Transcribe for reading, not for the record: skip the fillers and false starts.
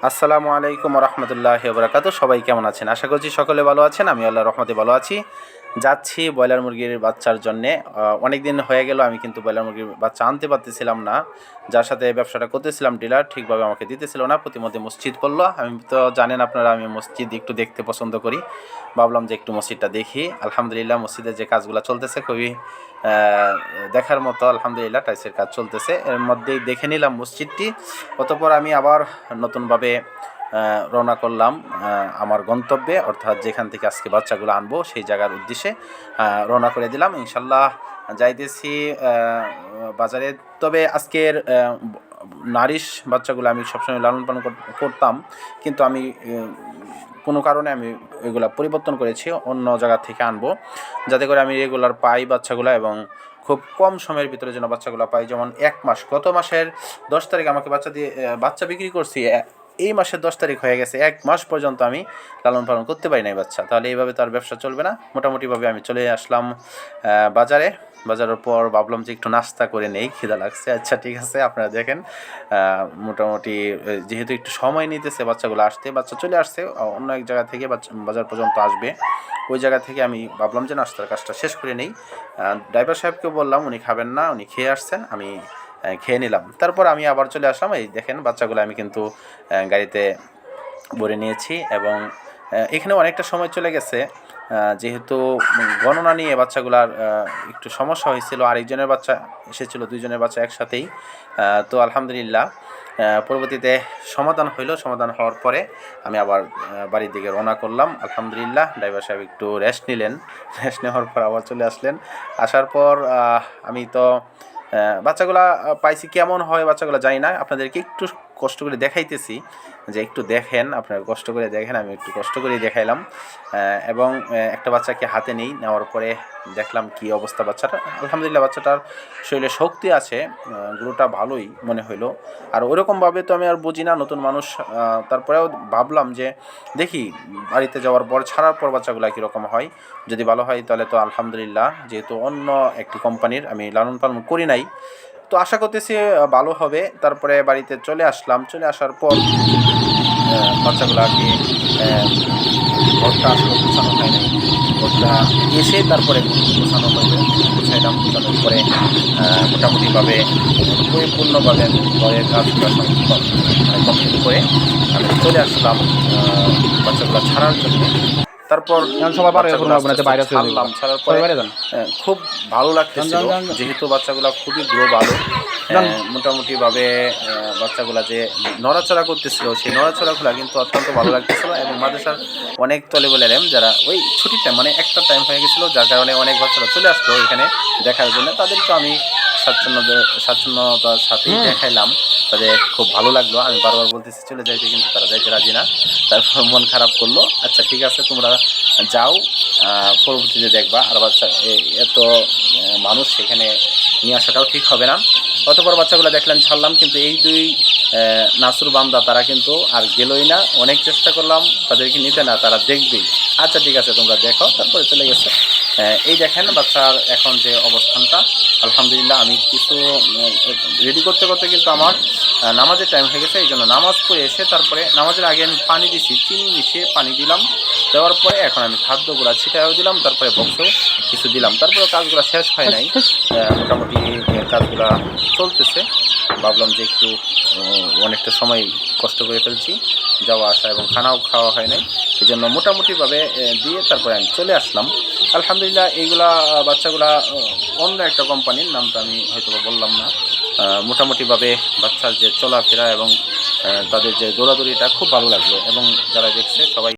আসসালামু আলাইকুম রহমতুল্লাহি ওয়া বারাকাতুহু। সবাই কেমন আছেন? আশা করছি সকলে ভালো আছেন। আমি আল্লাহর রহমতে ভালো আছি। যাচ্ছি ব্রয়লার মুরগির বাচ্চার জন্যে। অনেক দিন হয়ে গেল আমি কিন্তু ব্রয়লার মুরগির বাচ্চা আনতে পারতেছিলাম না। যার সাথে ব্যবসাটা করতেছিলাম ডিলার ঠিকভাবে আমাকে দিতেছিল না। প্রতিমধ্যে মসজিদ পড়ল। আমি তো জানেন আপনারা আমি মসজিদ একটু দেখতে পছন্দ করি। ভাবলাম যে একটু মসজিদটা দেখি। আলহামদুলিল্লাহ মসজিদের যে কাজগুলো চলতেছে খুবই দেখার মতো। আলহামদুলিল্লাহ টাইলসের কাজ চলতেছে। এর মধ্যেই দেখে নিলাম মসজিদটি। অতঃপর আমি আবার নতুনভাবে রওনা করলাম আমার গন্তব্যে, অর্থাৎ যেখান থেকে আজকে বাচ্চাগুলো আনবো সেই জায়গার উদ্দেশ্যে রওনা করে দিলাম। ইনশাল্লাহ যাইতেছি বাজারে। তবে আজকের নারিশ বাচ্চাগুলো আমি সবসময় লালন পালন করতাম, কিন্তু আমি কোনো কারণে আমি এগুলো পরিবর্তন করেছি, অন্য জায়গা থেকে আনবো যাতে করে আমি রেগুলার পাই বাচ্চাগুলো এবং খুব কম সময়ের ভিতরে যেন বাচ্চাগুলো পাই। যেমন 1 মাস, গত মাসের 10 তারিখ আমাকে বাচ্চা বিক্রি করছি, এই মাসের 10 তারিখ হয়ে গেছে, 1 মাস পর্যন্ত আমি লালন পালন করতে পারি নাই বাচ্চা। তাহলে এইভাবে তার ব্যবসা চলবে না। মোটামুটিভাবে আমি চলে আসলাম বাজারে। বাজারের পর ভাবলাম যে একটু নাস্তা করে নেই, খিদা লাগছে। আচ্ছা ঠিক আছে, আপনারা দেখেন মোটামুটি যেহেতু একটু সময় নিতেছে বাচ্চাগুলো আসতে, বাচ্চা চলে আসছে অন্য এক জায়গা থেকে বাজার পর্যন্ত আসবে, ওই জায়গা থেকে আমি ভাবলাম যে নাস্তার কাজটা শেষ করে নেই। ড্রাইভার সাহেবকে বললাম, উনি খাবেন না, উনি খেয়ে আসছেন, আমি খেয়ে নিলাম। তারপর আমি আবার চলে আসলাম। এই দেখেন বাচ্চাগুলো আমি কিন্তু গাড়িতে ভরে নিয়েছি এবং এখানে অনেকটা সময় চলে গেছে, যেহেতু গণনা নিয়ে বাচ্চাগুলার একটু সমস্যা হয়েছিল। আরেকজনের বাচ্চা এসেছিলো, 2 জনের বাচ্চা একসাথেই। তো আলহামদুলিল্লাহ পরবর্তীতে সমাধান হইল। সমাধান হওয়ার পরে আমি আবার বাড়ির দিকে রওনা করলাম। আলহামদুলিল্লাহ ড্রাইভার সাহেব একটু রেস্ট নিলেন। রেস্ট নেওয়ার পর আবার চলে আসলেন। আসার পর আমি তো বাচ্চাগুলা পাইছি। কেমন হয় বাচ্চাগুলো জানি না, আপনাদেরকে একটু কষ্ট করে দেখাইতেছি, যে একটু দেখেন, আপনারা কষ্ট করে দেখেন। আমি একটু কষ্ট করে দেখাইলাম এবং একটা বাচ্চাকে হাতে নেওয়ার পরে দেখলাম কি অবস্থা বাচ্চাটা। আলহামদুলিল্লাহ বাচ্চাটার শরীরে শক্তি আছে, গ্রোটা ভালোই মনে হইলো। আর ওইরকমভাবে তো আমি আর বুঝি না, নতুন মানুষ। তারপরেও ভাবলাম যে দেখি বাড়িতে যাওয়ার পর ছাড়ার পর বাচ্চাগুলো কীরকম হয়। যদি ভালো হয় তাহলে তো আলহামদুলিল্লাহ, যেহেতু অন্য একটি কোম্পানির আমি লালন পালন করি নাই, তো আশা করতেছি ভালো হবে। তারপরে বাড়িতে চলে আসলাম। চলে আসার পর বাচ্চাগুলোকে ঘরটা আসলে গোছানো হয় নাই। ঘরটা এসে তারপরে গোছানো হইল। গোছাইলাম, গোছানোর পরে মোটামুটিভাবে পরিপূর্ণভাবে আমি ঘরের কাজগুলো কমপ্লিট করে আমি চলে আসলাম বাচ্চাগুলো ছাড়ার জন্য। তারপর ছাড়ার পরে খুব ভালো লাগতেছিল, যেহেতু বাচ্চাগুলো খুবই গ্রো ভালো। মোটামুটিভাবে বাচ্চাগুলা যে নড়াচড়া করতেছিল, সেই নড়াচড়াগুলো কিন্তু অত্যন্ত ভালো লাগতেছিল। এবং মাদ্রাসার অনেক তলেবুল এলেম যারা ওই ছুটির টাইম, মানে একটা টাইম হয়ে গেছিলো, যার কারণে অনেক বাচ্চারা চলে আসতো এখানে দেখার জন্য। তাদেরকে আমি স্বাচ্ছন্দ্যতার সাথেই দেখাইলাম। তাদের খুব ভালো লাগলো। আমি বারবার বলতেছি চলে যাইতে, কিন্তু তারা যাইতে রাজি না। তারপর মন খারাপ করলো। আচ্ছা ঠিক আছে, তোমরা যাও, পরবর্তীতে দেখবা। আর বাচ্চা এত মানুষ সেখানে নিয়ে আসাটাও ঠিক হবে না। অতপর বাচ্চাগুলো দেখলেন, ছাড়লাম, কিন্তু এই 2 নাসুর বান্দা তারা কিন্তু আর গেলই না। অনেক চেষ্টা করলাম তাদেরকে নিতে, না, তারা দেখবেই। আচ্ছা ঠিক আছে তোমরা দেখো, তারপরে চলে গেছে। এই দেখেন বাচ্চার এখন যে অবস্থানটা। আলহামদুলিল্লাহ আমি কিছু রেডি করতে করতে কিন্তু আমার নামাজের টাইম হয়ে গেছে। এই জন্য নামাজ পড়ে এসে তারপরে নামাজের আগে আমি পানি দিছি, চিনি মিশিয়ে পানি দিলাম। দেওয়ার পরে এখন আমি খাদ্যগুলো ছিটাইও দিলাম, তারপরে বক্সেও কিছু দিলাম। তারপরে কাজগুলো শেষ হয় নাই, মোটামুটি কাজগুলো চলতেছে। ভাবলাম যে একটু অনেকটা সময় কষ্ট করে ফেলছি, যাওয়া আসা এবং খানাও খাওয়া হয় নাই, এই জন্য মোটামুটিভাবে দিয়ে তারপরে আমি চলে আসলাম। আলহামদুলিল্লাহ এইগুলা বাচ্চাগুলা অন্য একটা কোম্পানির, নামটা আমি হয়তো বললাম না। মোটামুটিভাবে বাচ্চার যে চলাফেরা এবং তাদের যে দৌড়াদৌড়িটা খুব ভালো লাগলো, এবং যারা দেখছে সবাই